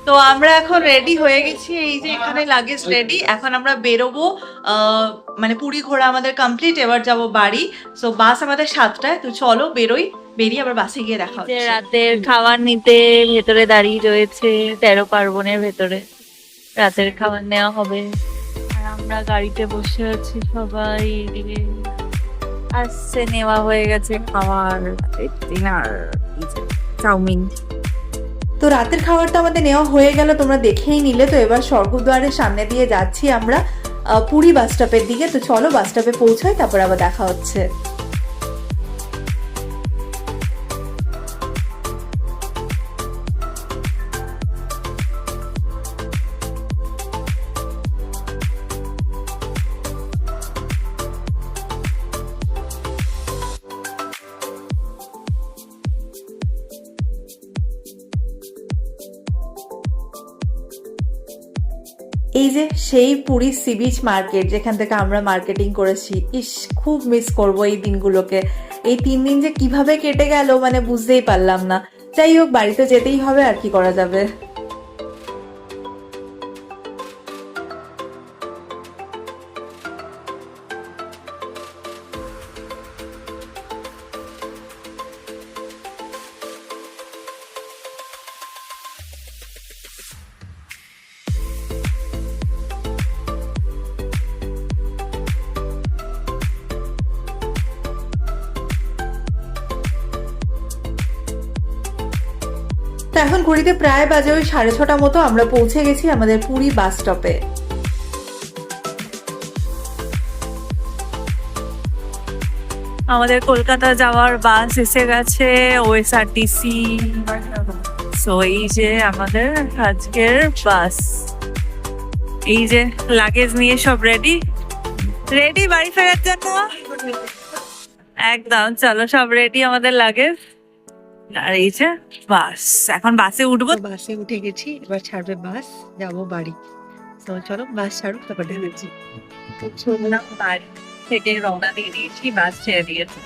তো আমরা এখন রেডি হয়ে গেছি, এই যে এখানে লাগেজ রেডি। এখন আমরা বেরোবো, মানে পুরী ঘোরা আমাদের কমপ্লিট, এবার যাব বাড়ি। সো বাস আমাদের 7টায়, তো চলো বেরোই, বেরিয়ে আবার বাসে গিয়ে দেখা হচ্ছে। রাতের খাবার নিতে ভেতরে দাঁড়িয়ে রয়েছে 13 পার্বণের ভেতরে, রাতের খাবার নেওয়া হবে। আর আমরা গাড়িতে বসে আছি সবাই, এদিকে আসছে, নেওয়া হয়ে গেছে খাবার, ডিনার, চাউমিন। তো রাতের খাবারটা আমাদের নেওয়া হয়ে গেল, তোমরা দেখেই নিলে। তো এবার স্বর্গদ্বারের সামনে দিয়ে যাচ্ছি আমরা পুরী বাস স্টপের দিকে। তো চলো বাস স্টপে পৌঁছাই, তারপর আবার দেখা হচ্ছে। এই যে সেই পুরী সি বিচ মার্কেট, যেখান থেকে আমরা মার্কেটিং করেছি। ইস, খুব মিস করব এই দিনগুলোকে। এই 3 দিন যে কিভাবে কেটে গেল মানে বুঝতেই পারলাম না। যাই হোক, বাড়িতে যেতেই হবে, আর কি করা যাবে। তো এখন ঘড়িতে প্রায় বাজে ওই 6:30 মতো, আমরা পৌঁছে গেছি আমাদের পুরী বাস স্টপে। আমাদের কলকাতা যাওয়ার বাস এসে গেছে, ওএসআরটিসি। সো এই যে আমাদের আজকের বাস, এই যে লাগেজ নিয়ে সব রেডি রেডি বাড়ি ফেরার জন্য একদম। চলো, সব রেডি আমাদের লাগেজ। আর এই যে বাস, এখন বাসে উঠবো। বাসে উঠে গেছি, এবার ছাড়বে বাস, যাবো বাড়ি। তো চলো বাস ছাড়ুক, তারপর ঢেলেছি। শুনলাম বাড়ি থেকে রওনা দিয়ে দিয়েছি, বাস ছেড়ে দিয়েছে।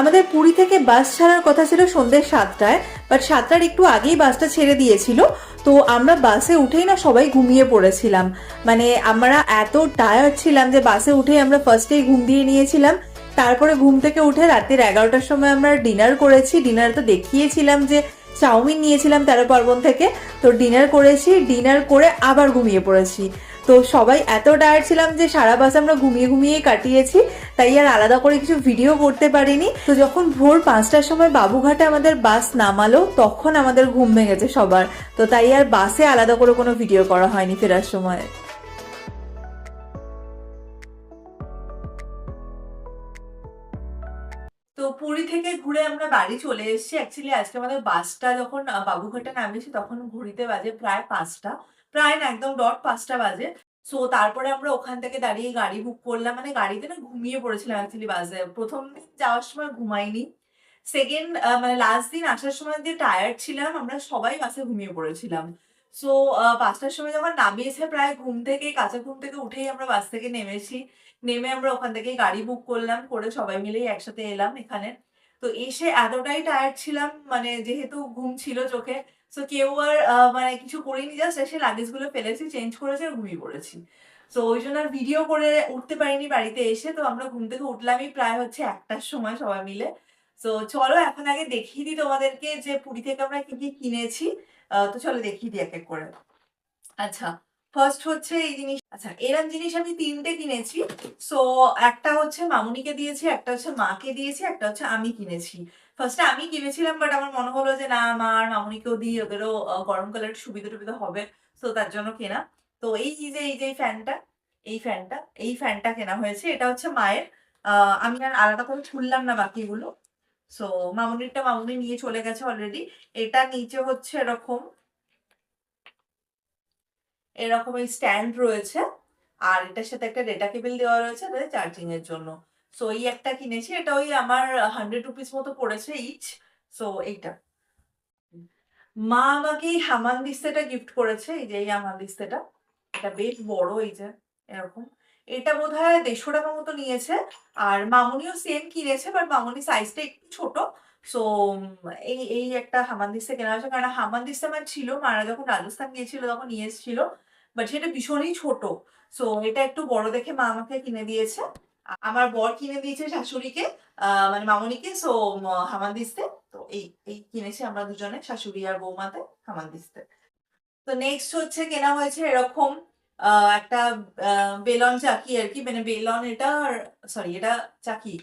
আমাদের পুরী থেকে বাস ছাড়ার কথা ছিল সন্ধ্যে 7টায়, বাট 7টার একটু আগেই বাসটা ছেড়ে দিয়েছিল। তো আমরা বাসে উঠেই না সবাই ঘুমিয়ে পড়েছিলাম। মানে আমরা এত টায়ার্ড ছিলাম যে বাসে উঠেই আমরা ফার্স্টেই ঘুম দিয়ে নিয়েছিলাম। তারপরে ঘুম থেকে উঠে রাতের 11টার সময় আমরা ডিনার করেছি। ডিনার তো দেখিয়েছিলাম যে চাউমিন নিয়েছিলাম 13 পার্বণ থেকে। তো ডিনার করেছি, ডিনার করে আবার ঘুমিয়ে পড়েছি। তো সবাই এত টায়ার্ড ছিলাম যে সারা বাস আমরা ঘুমিয়ে ঘুমিয়েই কাটিয়েছি, তাই আর আলাদা করে কিছু ভিডিও করতে পারিনি। তো যখন ভোর 5টার সময় বাবুঘাটে আমাদের বাস নামালো, তখন আমাদের ঘুম ভেঙেছে সবার। তো তাই আর বাসে আলাদা করে কোনো ভিডিও করা হয়নি ফেরার সময়। তো পুরী থেকে ঘুরে আমরা বাড়ি চলে এসেছি। অ্যাকচুয়ালি আজকে আমাদের বাসটা যখন বাবুঘাটে নামিয়েছি তখন ঘড়িতে বাজে প্রায় 5টা, প্রায় না একদম ডট 5টা বাজে। সো তারপরে আমরা ওখান থেকে দাঁড়িয়ে গাড়ি বুক করলাম। মানে গাড়িতে না ঘুমিয়ে পড়েছিলাম অ্যাকচুয়ালি বাসে। প্রথম দিন যাওয়ার সময় ঘুমাইনি, সেকেন্ড মানে লাস্ট দিন আসার সময় যে টায়ার্ড ছিলাম আমরা সবাই বাসে ঘুমিয়ে পড়েছিলাম। সো 5টার সময় যখন নামিয়েছে, প্রায় ঘুম থেকে কাঁচা ঘুম থেকে উঠেই আমরা বাস থেকে নেমেছি। নেমে আমরা ওখান থেকে গাড়ি বুক করলাম, করে সবাই মিলেই একসাথে এলাম এখানে। তো এসে এতটাই টায়ার্ড ছিলাম, মানে যেহেতু ঘুম ছিল চোখে, সো কেউ আর মানে কিছু করিনি, জাস্ট এসে লাগেজ গুলো ফেলেছি, চেঞ্জ করেছি আর ঘুমিয়ে পড়েছি। সো ওই জন্য আর ভিডিও করে উঠতে পারিনি বাড়িতে এসে। তো আমরা ঘুম থেকে উঠলামই প্রায় হচ্ছে 1টার সময় সবাই মিলে। তো চলো এখন আগে দেখিয়ে দিই তোমাদেরকে যে পুরী থেকে আমরা কি কি কিনেছি। তো চলো দেখিয়ে দিই এক এক করে। আচ্ছা, ফার্স্ট হচ্ছে এই জিনিস। আচ্ছা, এরম জিনিস আমি 3টে কিনেছি। সো একটা হচ্ছে মামুনিকে দিয়েছি, একটা হচ্ছে মাকে দিয়েছি, একটা হচ্ছে আমি কিনেছি। ফার্স্টে আমি কিনেছিলাম, বাট আমার মনে হলো যে না, মা আর মামুনিকেও দিই, ওদেরও গরমকালে একটু সুবিধা টুবিধা হবে। সো তার জন্য কেনা। তো এই যে ফ্যানটা, এই ফ্যানটা কেনা হয়েছে। এটা হচ্ছে মায়ের। আমি আর আলাদা করে খুললাম না বাকিগুলো। সো মামুনিরটা মামুনি নিয়ে চলে গেছে অলরেডি। এটা নিচে হচ্ছে এরকম এরকম এই স্ট্যান্ড রয়েছে, আর এটার সাথে একটা ডেটা কেবল দেওয়া রয়েছে চার্জিং এর জন্য। সো এই একটা কিনেছি, এটা ওই আমার 100 রুপিস মতো পড়েছে ইচ। সো এইটা। মা আমাকে এই হামানদিস্তাটা গিফট করেছে। এই যে এই হামানদিস্তাটা। এটা বেশ বড় এই যে এরকম। এটা বোধহয় ৳১৫০ মতো নিয়েছে। আর মামুনিও সেম কিনেছে বাট মামুনির সাইজটা একটু ছোট। সো এই একটা হামানদিস্তা কেনা হয়েছে। কারণ হামানদিস্তা আমার ছিল। মারা যখন রাজস্থান গিয়েছিল তখন নিয়ে এসেছিল। বাট সেটা ভীষণই ছোট। সো এটা একটু বড় দেখে মা আমাকে কিনে দিয়েছে। আমার বর কিনে দিয়েছে শাশুড়িকে মানে মামুনিকে। সো হামানদিস্তা। তো এই কিনেছি আমরা দুজনে শাশুড়ি আর বৌমাতে হামানদিস্তা। তো নেক্সট হচ্ছে কেনা হয়েছে এরকম আ একটা আ বেলন চাকি আরকি। মানে বেলন এটা সরি এটা চাকি।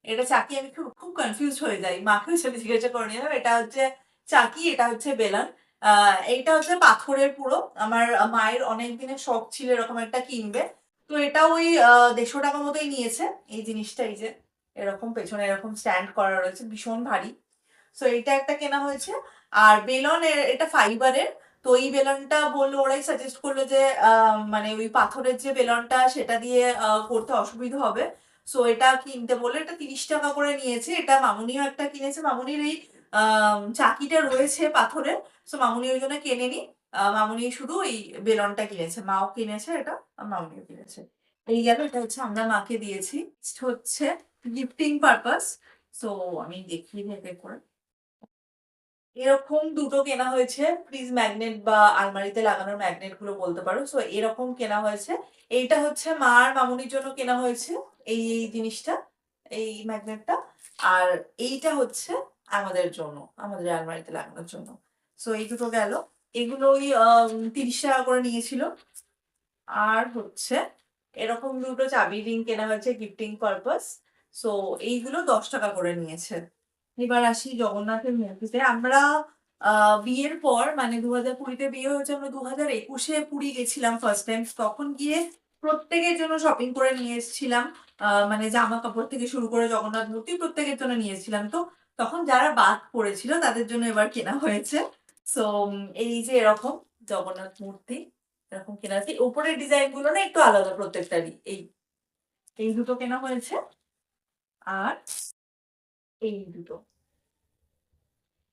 এটা চাকি আমি খুব কনফিউজড হয়ে যাই। মাকেও সেটা জিজ্ঞাসা করে নিলাম। এটা হচ্ছে চাকি, এটা হচ্ছে বেলন। আ এইটা হচ্ছে পাথরের পুরো। আমার মায়ের অনেক দিনের শখ ছিল এরকম একটা কিনবে। তো এটা ওই ৳১৫০ মতোই নিয়েছে। এই জিনিসটা এই যে এরকম পেছনে এরকম স্ট্যান্ড করা রয়েছে। ভীষণ ভারী। সো এইটা একটা কেনা হয়েছে। আর বেলন এটা ফাইবারের। তো এই বেলনটা বলল ওরাই সাজেস্ট করল যে মানে ওই পাথরের যে বেলনটা সেটা দিয়ে করতে অসুবিধা হবে। সো এটা কিনতে বলল। এটা ৳৩০ করে নিয়েছে। এটা মামুনিও একটা কিনেছে। মামুনির এই চাকিটা রয়েছে পাথরের। সো মামুনি ওইজন্য কেনেনি। মামুনি শুধু এই বেলনটা কিনেছে। মাও কিনেছে এটা, আর মামুনিও কিনেছে। এই গেল। এটা হচ্ছে আমরা মাকে দিয়েছি। নেক্সট হচ্ছে গিফটিং পারপাস। সো আমি দেখিয়ে দিই এক, এক করে। এরকম দুটো কেনা হয়েছে। ফ্রিজ ম্যাগনেট বা আলমারিতে লাগানোর ম্যাগনেট গুলো বলতে পারো। সো এরকম কেনা হয়েছে। এইটা হচ্ছে মা আর মামুনির জন্য কেনা হয়েছে। এই জিনিসটা, এই ম্যাগনেটটা। আর এইটা হচ্ছে আমাদের জন্য, আমাদের আলমারিতে লাগানোর জন্য। সো এই দুটো গেল। এগুলো ওই ৳৩০ করে নিয়েছিল। আর হচ্ছে এরকম দুটো চাবির রিং কেনা হয়েছে গিফটিং পারপাস। সো এইগুলো ৳১০ করে নিয়েছে। এবার আসি জগন্নাথের মূর্তিতে। আমরা আ বিয়ের পর মানে ২০২০ তে বিয়ে হয়েছে। আমরা ২০২১ এ পুরী গেছিলাম ফার্স্ট টাইম। তখন গিয়ে প্রত্যেকের জন্য শপিং করে নিয়ে এসেছিলাম। মানে জামা-কাপড় থেকে শুরু করে জগন্নাথ মূর্তি প্রত্যেকের জন্য নিয়ে এসেছিলাম। তো তখন যারা বাদ পড়েছিল তাদের জন্য এবার কেনা হয়েছে। সো এই যে এরকম জগন্নাথ মূর্তি এরকম কেনা হয়েছে। উপরের ডিজাইন গুলো না একটু আলাদা প্রত্যেকটারই। এই দুটো কেনা হয়েছে। আর এই দুটো।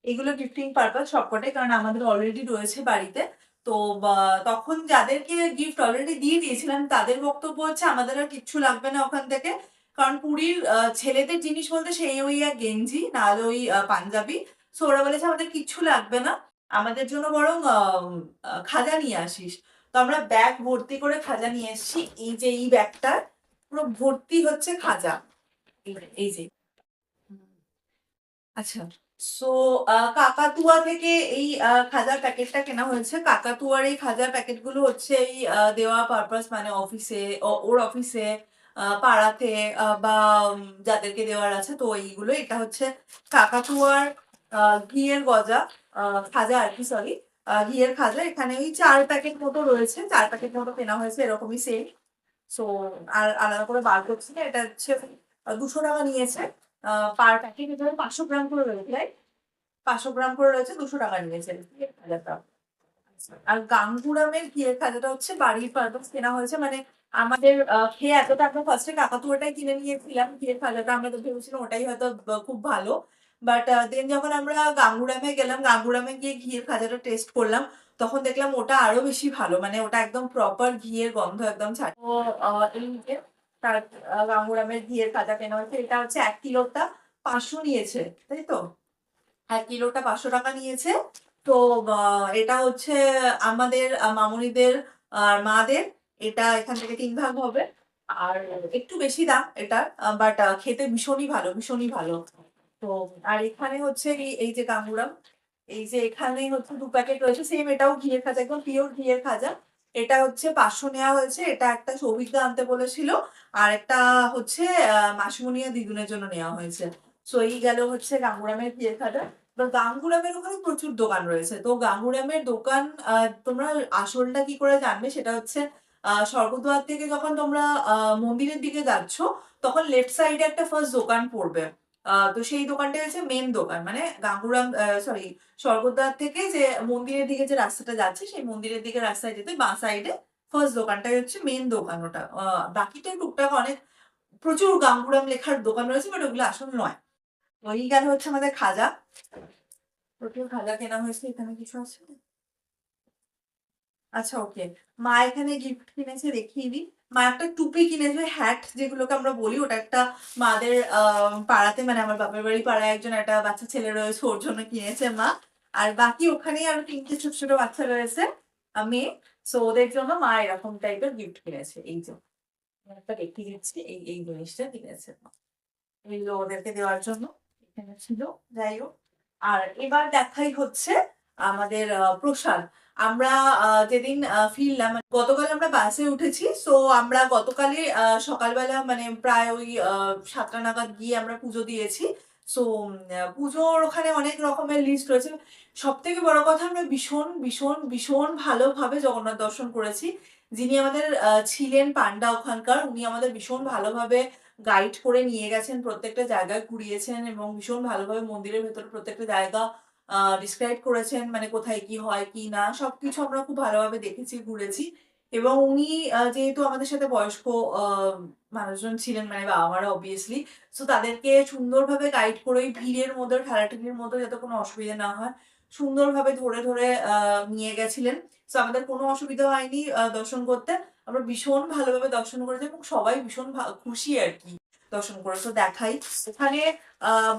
এগুলো গিফটিং পারপাস সবকটাই। কারণ আমাদের অলরেডি রয়েছে বাড়িতে। তো বা তখন যাদেরকে গিফট অলরেডি দিয়ে দিয়েছিলাম তাদের বক্তব্য হচ্ছে আমাদের আর কিচ্ছু লাগবে না ওখান থেকে। কারণ পুরীর ছেলেদের জিনিস বলতে সেই ওই এক গেঞ্জি নাহলে ওই পাঞ্জাবি। সো ওরা বলেছে আমাদের কিচ্ছু লাগবে না। আমাদের জন্য বরং খাজা নিয়ে আসিস। তো আমরা ব্যাগ ভর্তি করে খাজা নিয়ে এসেছি। এই যে এই ব্যাগটা পুরো ভর্তি হচ্ছে খাজা। এই যে। আচ্ছা। সো কাকাতুয়া থেকে এই খাজার প্যাকেটটা কেনা হয়েছে। কাকাতুয়ার এই খাজার প্যাকেটগুলো হচ্ছে এই দেওয়া পারপাস মানে অফিসে ওর অফিসে, পাড়াতে বা যাদেরকে দেওয়ার আছে তো এইগুলো। এটা হচ্ছে কাকাতুয়ার আ ঘিয়ের গজা, আ খাজা আরকি সরি। ঘিয়ের খাজা। এখানে ওই ৪ প্যাকেট মতো রয়েছে। ৪ প্যাকেট মতো কেনা হয়েছে এরকমই সেম। সো আর আলাদা করে বার করছি না। এটা হচ্ছে ৳২০০ নিয়েছে। আ পার প্যাকেট এখানে ৫০০ গ্রাম করে রয়েছে, রাইট? ৫০০ গ্রাম করে রয়েছে, ৳২০০ নিয়েছে ঘিয়ের খাজাটা। আর গাঙ্গুরামের ঘিয়ের খাজাটা হচ্ছে বাড়ির পারপাস কেনা হয়েছে। মানে আমাদের খেয়ে এতটা আমরা ফার্স্ট এ কাকাতুয়াটাই কিনে নিয়েছিলাম ঘিয়ের খাজাটা। আমরা তো ভেবেছিলাম ওটাই হয়তো খুব ভালো। বাট দেন যখন আমরা গাঙ্গুরামে গেলাম, গাঙ্গুরামে গিয়ে ঘিয়ের খাজাটা টেস্ট করলাম। তখন দেখলাম ওটা আরো বেশি ভালো। মানে ওটা একদম প্রপার ঘিয়ের গন্ধ একদম ছাড়ে। তো এই যে তার গাঙ্গুরামের ঘিয়ের খাজা কেনা হয়েছে। এটা হচ্ছে ১ কিলোটা ৫০০ নিয়েছে। তাই তো? ১ কিলোটা ৳৫০০ নিয়েছে। তো আ এটা হচ্ছে আমাদের মামুনিদের আর মাদের। এটা এখান থেকে ৩ ভাগ হবে। আর একটু বেশি দাম এটার। বাট খেতে ভীষণই ভালো, ভীষণই ভালো। তো আর এখানে হচ্ছে এই যে গাঙ্গুরাম। এই যে এখানে হচ্ছে ২ প্যাকেট রয়েছে। সেম এটাও ঘিয়ের খাজা, একদম পিওর ঘিয়ের খাজা। এটা হচ্ছে ৫০০ নেওয়া হয়েছে। এটা একটা সৌভিকদা আনতে বলেছিল। আরেকটা হচ্ছে মাসিমণি আর দিদুনের জন্য নেওয়া হয়েছে। সো এই গেল হচ্ছে গাঙ্গুরামের ঘিয়ের খাজা। এবার গাঙ্গুরামের ওখানে প্রচুর দোকান রয়েছে। তো গাঙ্গুরামের দোকান তোমরা আসলটা কি করে জানবে সেটা হচ্ছে স্বর্গদ্বার থেকে যখন তোমরা আ মন্দিরের দিকে যাচ্ছ, তখন লেফট সাইডে একটা ফার্স্ট দোকান পড়বে। তো সেই দোকানটাই হচ্ছে মেইন দোকান। মানে গাঙ্গুরাম সরি স্বর্গদ্বার থেকে যে মন্দিরের দিকে যে রাস্তাটা যাচ্ছে, সেই মন্দিরের দিকে রাস্তায় যেতে বাঁ সাইডে ফার্স্ট দোকানটাই হচ্ছে মেইন দোকান ওটা। বাকিটা টুকটাক অনেক প্রচুর গাঙ্গুরাম লেখার দোকান রয়েছে বাট ওগুলো আসল নয়। তো এই গেল হচ্ছে আমাদের খাজা। প্রচুর ভাজা কেনা হয়েছে। এখানে কিছু আছে? আচ্ছা, ওকে। মা এখানে গিফট কিনেছে, দেখিয়ে দিই। মা একটা টুপি কিনেছে, হ্যাট যেগুলোকে আমরা বলি। ওটা একটা মাদের পাড়াতে, মানে আমার বাপের বাড়ি পাড়ায় একজন একটা বাচ্চা ছেলে রয়েছে, ওর জন্য কিনেছে মা। আর বাকি ওখানেই আরো ৩ টে ছোট, ছোট বাচ্চা রয়েছে, মেয়ে। সো ওদের জন্য মা এরকম টাইপের গিফট কিনেছে। এই যে, আমি একটা দেখিয়ে দিচ্ছি। এই জিনিসটা কিনেছে মা। এগুলো ওদেরকে দেওয়ার জন্য এখানে ছিল। যাই হোক। আর এবার দেখাই হচ্ছে আমাদের প্রসাদ। আমরা যেদিন ফিরলাম, মানে গতকাল আমরা বাসে উঠেছি। সো আমরা গতকালই সকালবেলা, মানে প্রায় ওই ৭টা নাগাদ গিয়ে আমরা পুজো দিয়েছি। সো পুজোর ওখানে অনেক রকমের লিস্ট রয়েছে। সবথেকে বড় কথা, আমরা ভীষণ, ভীষণ, ভীষণ ভালোভাবে জগন্নাথ দর্শন করেছি। যিনি আমাদের ছিলেন পান্ডা ওখানকার, উনি আমাদের ভীষণ ভালোভাবে গাইড করে নিয়ে গেছেন, প্রত্যেকটা জায়গায় ঘুরিয়েছেন এবং ভীষণ ভালোভাবে মন্দিরের ভেতরে প্রত্যেকটা জায়গা ডিসক্রাইব করেছেন। মানে কোথায় কি হয় কি না সবকিছু আমরা খুব ভালোভাবে দেখেছি, ঘুরেছি। এবং উনি যেহেতু আমাদের সাথে বয়স্ক আ মানুষজন ছিলেন, মানে বাবা-মারা obviously, সো তাদেরকে সুন্দরভাবে গাইড করে ওই ভিড়ের মধ্যে, ঠেলাঠেলির মধ্যে যাতে কোনো অসুবিধা না হয়, সুন্দরভাবে ধরে, ধরে নিয়ে গেছিলেন। সো আমাদের কোনো অসুবিধা হয়নি দর্শন করতে। আমরা ভীষণ ভালোভাবে দর্শন করেছি এবং সবাই ভীষণ খুশি আরকি দর্শন করে। তো দেখাই। ওখানে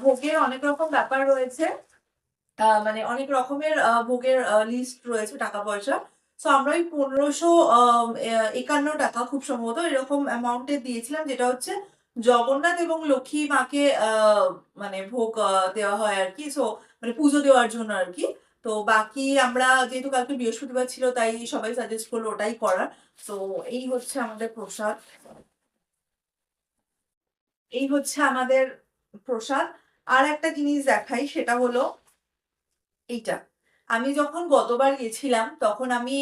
ভোগের অনেক রকম ব্যাপার রয়েছে। মানে অনেক রকমের ভোগের লিস্ট রয়েছে, টাকা-পয়সা। সো আমরা ওই ১৫০০ ৳৫১ খুব সম্ভবত এরকম অ্যামাউন্ট এর দিয়েছিলাম, যেটা হচ্ছে জগন্নাথ এবং লক্ষ্মী মাকে মানে ভোগ দেওয়া হয় আরকি। সো মানে পুজো দেওয়ার জন্য আরকি। তো বাকি আমরা, যেহেতু কালকে বৃহস্পতিবার ছিল, তাই সবাই সাজেস্ট করল ওটাই করার। তো এই হচ্ছে আমাদের প্রসাদ। এই হচ্ছে আমাদের প্রসাদ। আর একটা জিনিস দেখাই, সেটা হলো এইটা। আমি যখন গতবার গেছিলাম তখন আমি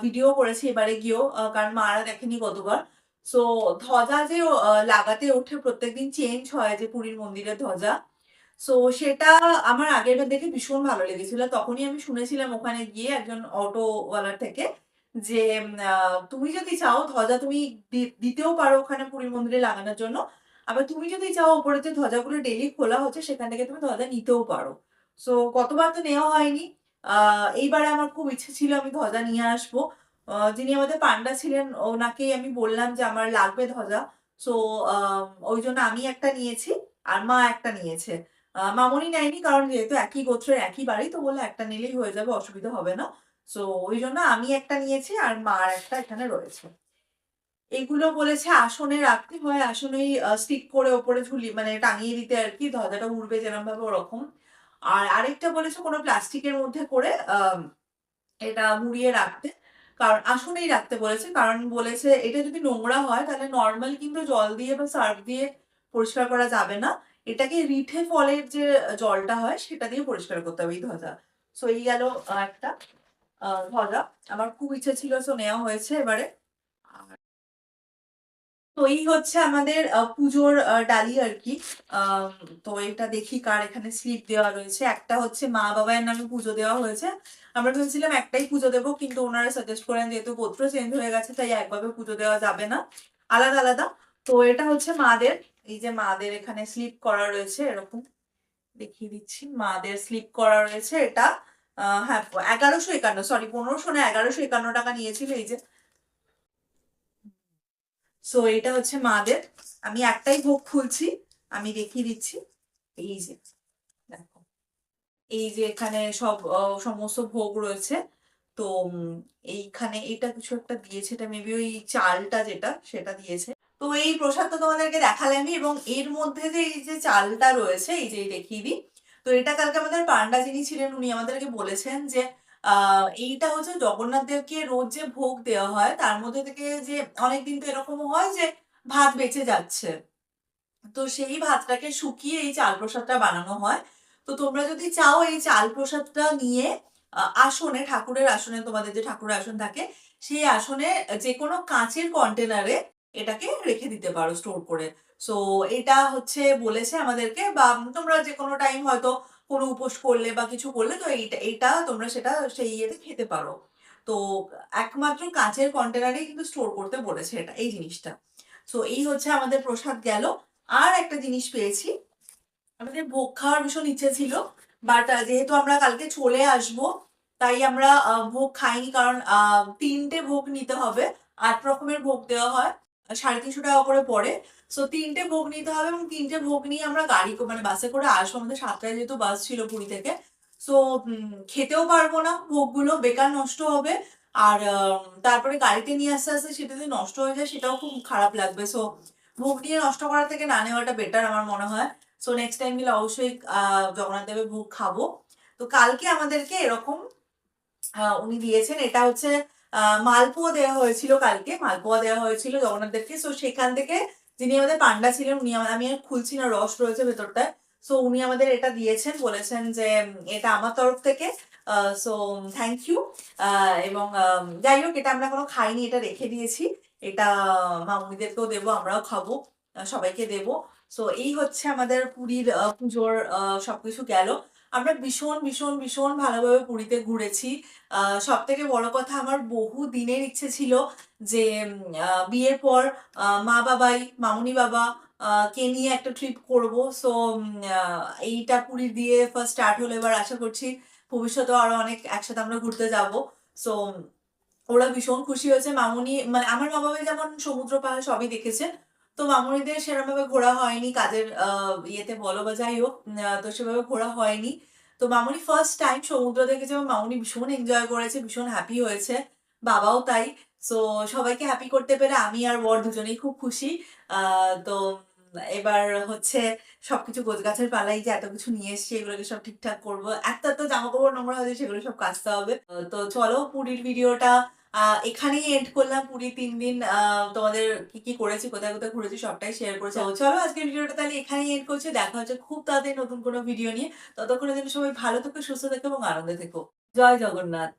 ভিডিও করেছি এবারে গিয়েও, কারণ মারা দেখেনি গতবার। সো ধ্বজা যে লাগাতে ওঠে, প্রত্যেকদিন চেঞ্জ হয় যে পুরীর মন্দিরের ধ্বজা। সো সেটা আমার আগেরবার দেখে ভীষণ ভালো লেগেছিল। তখনই আমি শুনেছিলাম ওখানে গিয়ে একজন অটোওয়ালার থেকে যে, তুমি যদি চাও ধ্বজা তুমি দিতেও পারো ওখানে পুরীর মন্দিরে লাগানোর জন্য। আবার তুমি যদি চাও উপরে যে ধ্বজাগুলো ডেইলি খোলা হচ্ছে, সেখান থেকে তুমি ধ্বজা নিতেও পারো। সো গতবার তো নেওয়া হয়নি। আ এইবারে আমার খুব ইচ্ছে ছিল আমি ধ্বজা নিয়ে আসবো। যিনি আমাদের পান্ডা ছিলেন, ওনাকেই আমি বললাম যে আমার লাগবে ধ্বজা। সো ওইজন্য আমি একটা নিয়েছি আর মা একটা নিয়েছে। মামুনি নেয়নি, কারণ যেহেতু একই গোত্রের একই বাড়ি, তো বলল একটা নিলেই হয়ে যাবে, অসুবিধা হবে না। সো ওইজন্য আমি একটা নিয়েছি আর মার একটা এখানে রয়েছে। এগুলো বলেছে আসনে রাখতে হয়, আসনেই স্টিক করে ওপরে মানে টাঙিয়ে দিতে আরকি, ধ্বজাটা উড়বে যেরমভাবে ওরকম। আর আরেকটা বলেছে কোনো প্লাস্টিকের মধ্যে করে এটা মুড়িয়ে রাখতে। কারণ আসনেই রাখতে বলেছে। কারণ বলেছে এটা যদি নোংরা হয় তাহলে নরমাল কিন্তু জল দিয়ে বা সার্ফ দিয়ে পরিষ্কার করা যাবে না। এটাকে রিঠে ফলের যে জলটা হয় সেটা দিয়ে পরিষ্কার করতে হবে এই ধ্বজা। সো এই গেল একটা ধ্বজা। আমার খুব ইচ্ছে ছিল, সো নেওয়া হয়েছে এবারে। তো এই হচ্ছে আমাদের পুজোর ডালি আরকি। আম তো এটা দেখি কার এখানে স্লিপ দেওয়া রয়েছে। একটা হচ্ছে মা-বাবায়ের নামে পুজো দেওয়া হয়েছে। আমরা ভেবেছিলাম একটাই পুজো দেব, কিন্তু উনারা সাজেস্ট করেন যেহেতু গোত্র চেঞ্জ হয়ে গেছে, তাই একভাবে পুজো দেওয়া যাবে না। আলাদা, আলাদা। তো এটা হচ্ছে মাদের। এই যে মাদের এখানে স্লিপ করা রয়েছে এরকম। দেখিয়ে দিচ্ছি। মাদের স্লিপ করা রয়েছে এটা। হ্যাঁ, ৳১১৫১, সরি, ৳১৫০০ না ৳১১৫১ নিয়েছিল, এই যে। সো এটা হচ্ছে মাদের। আমি একটাই ভোগ খুলছি। আমি দেখিয়ে দিচ্ছি। এই যে, দেখো। এই যে এখানে সব সমস্ত ভোগ রয়েছে। তো এইখানে এটা কিছু একটা দিয়েছে। এটা মেবি ওই চালটা যেটা, সেটা দিয়েছে। তো এই প্রসাদটা তোমাদেরকে দেখালামই, এবং এর মধ্যে যে এই যে চালটা রয়েছে, এই যে দেখিয়ে দিই। তো এটা কালকে আমাদের পান্ডা যিনি ছিলেন, উনি আমাদেরকে বলেছেন যে আ এইটা হচ্ছে জগন্নাথ দেবকে রোজ যে ভোগ দেওয়া হয় তার মধ্যে থেকে যে অনেকদিন তো এরকমও হয় যে ভাত বেঁচে যাচ্ছে। তো সেই ভাতটাকে শুকিয়ে এই চাল প্রসাদটা বানানো হয়। তো তোমরা যদি চাও এই চাল প্রসাদটা নিয়ে আসনে, ঠাকুরের আসনে, তোমাদের যে ঠাকুরের আসন থাকে, সেই আসনে যেকোনো কাঁচের কন্টেনারে এটাকে রেখে দিতে পারো স্টোর করে। সো এটা হচ্ছে বলেছে আমাদেরকে, বা তোমরা যেকোনো টাইম হয়তো কোনো উপোস করলে বা কিছু করলে, তো এইটা তোমরা সেটা সেই ইয়েতে খেতে পারো। তো একমাত্র কাঁচের কন্টেনারেই কিন্তু স্টোর করতে বলেছে এটা, এই জিনিসটা। সো এই হচ্ছে আমাদের প্রসাদ গেল। আর একটা জিনিস পেয়েছি। আমাদের ভোগ খাওয়ার ভীষণ ইচ্ছে ছিল। বাট যেহেতু আমরা কালকে চলে আসবো তাই আমরা ভোগ খাইনি, কারণ 3টে ভোগ নিতে হবে। 8 রকমের ভোগ দেওয়া হয়, 350 টাকা করে পড়ে। সো 3টে ভোগ নিতে হবে এবং 3টে ভোগ নিয়ে আমরা মানে বাসে করে আসবো। আমাদের 7টায় যেহেতু বাস ছিল পুরী থেকে, সো খেতেও পারবো না, ভোগগুলো বেকার নষ্ট হবে। আর তারপরে গাড়িতে নিয়ে আসতে আসতে সেটা যদি নষ্ট হয়ে যায় সেটাও খুব খারাপ লাগবে। সো ভোগ নিয়ে নষ্ট করার থেকে না নেওয়াটা বেটার আমার মনে হয়। সো নেক্সট টাইম গেলে অবশ্যই জগন্নাথ দেবের ভোগ খাবো। তো কালকে আমাদেরকে এরকম উনি দিয়েছেন, এটা হচ্ছে মালপোয়া দেওয়া হয়েছিল, কালকে মালপোয়া দেওয়া হয়েছিল জগন্নাথদেরকে। সো সেখান থেকে যিনি আমাদের পান্ডা ছিলেন উনি আমি আর খুলছি না, রস রয়েছে ভেতরটায়। সো উনি আমাদের এটা দিয়েছেন, বলেছেন যে এটা আমার তরফ থেকে। So thank you. এবং যাই হোক, এটা আমরা এখনো খাইনি, এটা রেখে দিয়েছি। এটা মামুনিদেরকেও দেবো, আমরাও খাবো, সবাইকে দেবো। সো এই হচ্ছে আমাদের পুরীর পুজোর সবকিছু গেল। আমরা ভীষণ ভীষণ ভীষণ ভালোভাবে পুরীতে ঘুরেছি। সব থেকে বড় কথা, আমার বহু দিনের ইচ্ছে ছিল যে বিয়ের পর মা বাবাই, মামুনি বাবা কে নিয়ে একটা ট্রিপ করব। সো এইটা পুরী দিয়ে ফার্স্ট স্টার্ট হলো, এবার আশা করছি ভবিষ্যতেও আরো অনেক একসাথে আমরা ঘুরতে যাব। সো ওরা ভীষণ খুশি হয়েছে। মামুনি মানে আমার মা বাবাই যেমন সমুদ্র পাহাড় সবই দেখেছে, তো মামুনিদের সেরকমভাবে ঘোরা হয়নি, কাজের ইয়েতে বলো বা যাই হোক, তো সেভাবে ঘোরা হয়নি। তো মামুনি ফার্স্ট টাইম সমুদ্র দেখেছে এবং মামুনি ভীষণ এনজয় করেছে, ভীষণ হ্যাপি হয়েছে। বাবাও তাই। সো সবাইকে হ্যাপি করতে পেরে আমি আর বর দুজনেই খুব খুশি। তো এবার হচ্ছে সবকিছু গোছগাছের পালাই, যে এত কিছু নিয়ে এসেছি এগুলোকে সব ঠিকঠাক করবো। এত এত জামা কাপড় নোংরা হয়েছে, সেগুলো সব কাচতে হবে। তো চলো পুরীর ভিডিওটা এখানেই এন্ড করলাম। পুরী 3 দিন তোমাদের কি কি করেছি, কোথায় কোথায় ঘুরেছি সবটাই শেয়ার করেছি। তো চলো আজকের ভিডিওটা তাহলে এখানেই এন্ড করছি। দেখা হচ্ছে খুব তাড়াতাড়ি নতুন কোনো ভিডিও নিয়ে। ততক্ষণের জন্য সবাই ভালো থেকো, সুস্থ থেকো এবং আনন্দে থেকো। জয় জগন্নাথ।